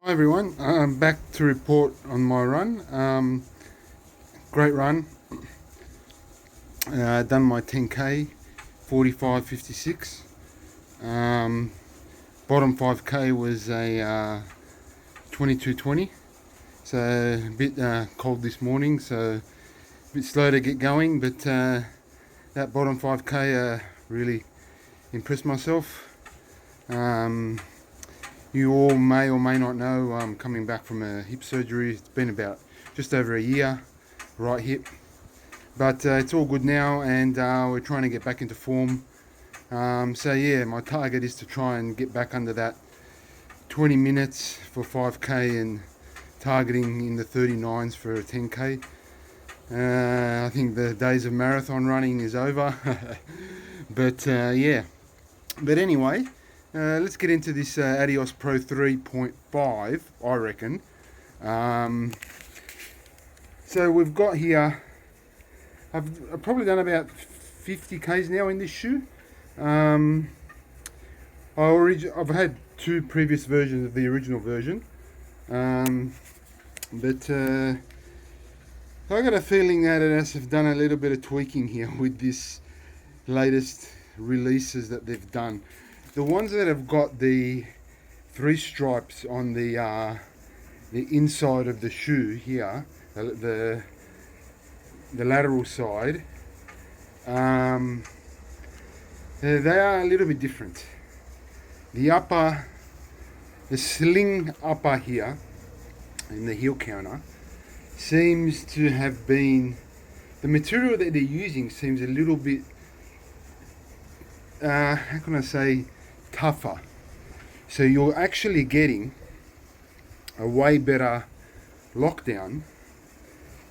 Hi everyone, I'm back to report on my run. Great run. Done my 10k, 45:56. Bottom 5k was a 22:20. So a bit cold this morning, so a bit slow to get going. But that bottom 5k really impressed myself. You all may or may not know I'm coming back from a hip surgery. It's been about just over a year, right hip. But it's all good now, and we're trying to get back into form. So yeah, my target is to try and get back under that 20 minutes for 5k and targeting in the 39s for a 10k. I think the days of marathon running is over. But yeah. But anyway, let's get into this Adios Pro 3.5, I reckon. So we've got here, I've probably done about 50 k's now in this shoe. I've had two previous versions of the original version, but I got a feeling that Adidas have done a little bit of tweaking here with this latest releases that they've done. The ones that have got the three stripes on the inside of the shoe here, the lateral side, they are a little bit different. The sling upper here in the heel counter seems to have been, the material that they're using seems a little bit, how can I say, tougher. So you're actually getting a way better lockdown.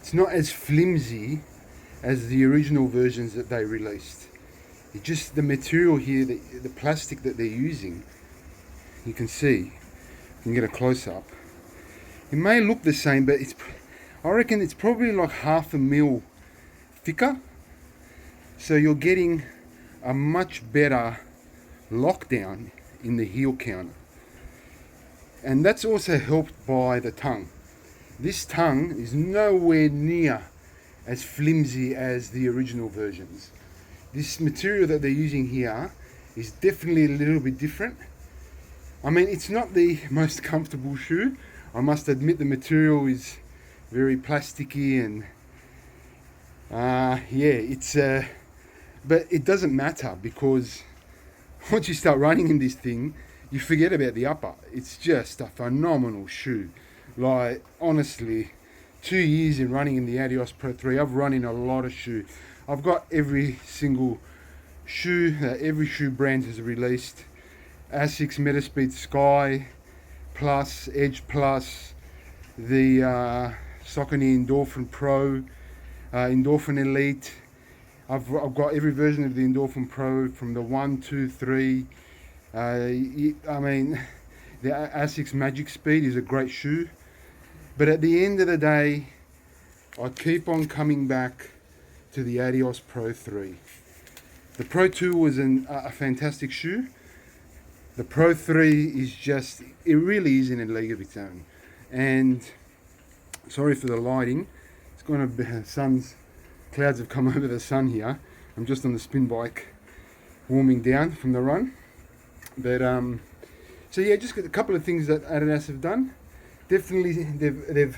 It's not as flimsy as the original versions that they released. It's just the material here, the plastic that they're using, you can see, you can get a close-up. It may look the same, but I reckon it's probably like 0.5 mil thicker. So you're getting a much better lockdown in the heel counter, and that's also helped by the tongue. This tongue is nowhere near as flimsy as the original versions. This material that they're using here is definitely a little bit different. I mean, it's not the most comfortable shoe. I must admit the material is very plasticky and yeah, it's but it doesn't matter, because once you start running in this thing, you forget about the upper. It's just a phenomenal shoe. Like, honestly, 2 years in running in the Adios Pro 3, I've run in a lot of shoes. I've got every single shoe that every shoe brand has released. Asics Metaspeed Sky Plus, Edge Plus, the Saucony Endorphin Pro, Endorphin Elite. I've got every version of the Endorphin Pro from the 1, 2, 3. I mean, the Asics Magic Speed is a great shoe. But at the end of the day, I keep on coming back to the Adios Pro 3. The Pro 2 was a fantastic shoe. The Pro 3 is just, it really is in a league of its own. And sorry for the lighting. It's going to be, clouds have come over the sun here. I'm just on the spin bike warming down from the run. But so yeah, just a couple of things that Adidas have done. Definitely they've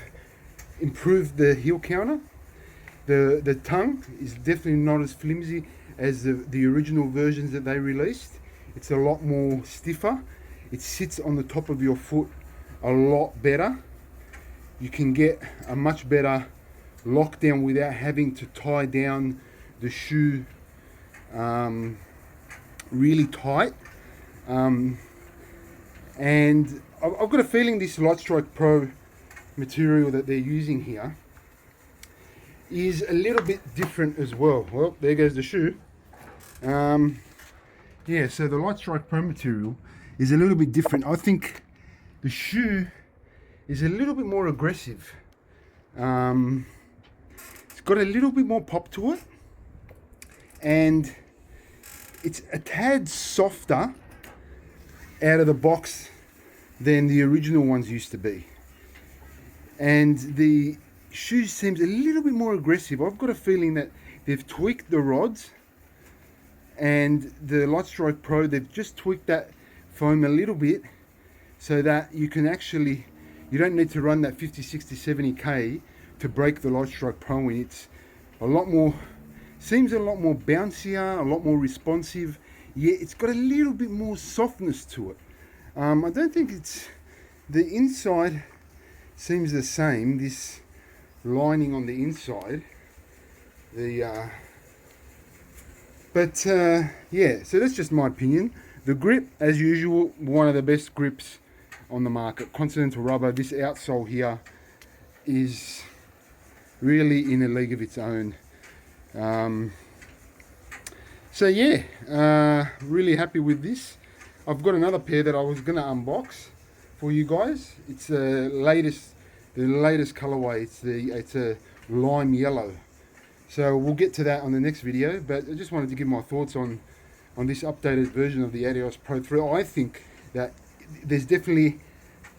improved the heel counter. The tongue is definitely not as flimsy as the original versions that they released. It's a lot more stiffer. It sits on the top of your foot a lot better. You can get a much better lockdown without having to tie down the shoe really tight. And I've got a feeling this Lightstrike Pro material that they're using here is a little bit different as well. Well, there goes the shoe. Yeah, so the Lightstrike Pro material is a little bit different. I think the shoe is a little bit more aggressive. It's got a little bit more pop to it, and it's a tad softer out of the box than the original ones used to be. And the shoe seems a little bit more aggressive. I've got a feeling that they've tweaked the rods, and the Lightstrike Pro, they've just tweaked that foam a little bit so that you can actually, you don't need to run that 50, 60, 70k to break the Lightstrike Pro in. It's a lot more, seems a lot more bouncier, a lot more responsive, yet it's got a little bit more softness to it. I don't think it's, the inside seems the same, this lining on the inside, yeah, so that's just my opinion. The grip, as usual, one of the best grips on the market. Continental rubber. This outsole here is really in a league of its own. So yeah, really happy with this. I've got another pair that I was going to unbox for you guys. It's the latest colorway. It's a lime yellow. So we'll get to that on the next video, but I just wanted to give my thoughts on this updated version of the Adios Pro 3. I think that there's definitely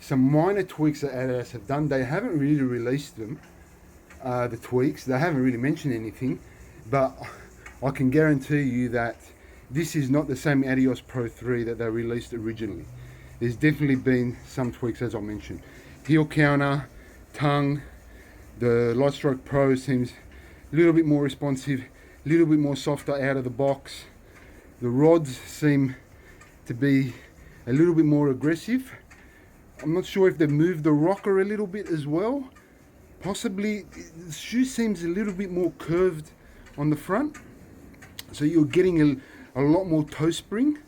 some minor tweaks that Adidas have done. They haven't really released them, the tweaks. They haven't really mentioned anything, but I can guarantee you that this is not the same Adios Pro 3 that they released originally. There's definitely been some tweaks, as I mentioned. Heel counter, tongue, the Lightstrike Pro seems a little bit more responsive, a little bit more softer out of the box. The rods seem to be a little bit more aggressive. I'm not sure if they've moved the rocker a little bit as well. Possibly, the shoe seems a little bit more curved on the front, so you're getting a lot more toe spring.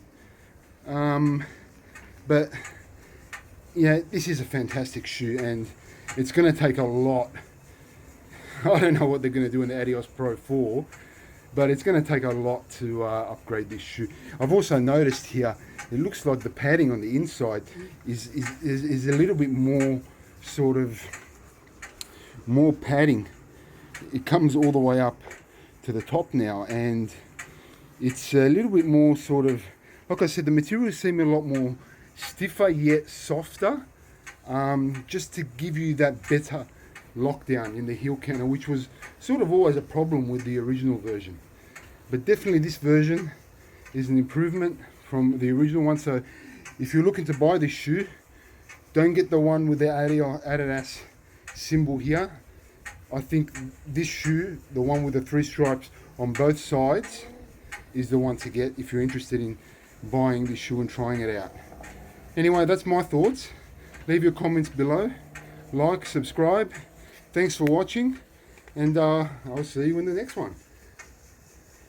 But yeah, this is a fantastic shoe, and it's going to take a lot. I don't know what they're going to do in the Adios Pro 4, but it's going to take a lot to upgrade this shoe. I've also noticed here, it looks like the padding on the inside is a little bit more sort of more padding. It comes all the way up to the top now, and it's a little bit more sort of, like I said, the materials seem a lot more stiffer yet softer, just to give you that better lockdown in the heel counter, which was sort of always a problem with the original version. But definitely this version is an improvement from the original one. So if you're looking to buy this shoe, don't get the one with the Adidas symbol here. I think this shoe, the one with the 3 stripes on both sides, is the one to get if you're interested in buying this shoe and trying it out. Anyway, that's my thoughts. Leave your comments below, like, subscribe. Thanks for watching, and I'll see you in the next one.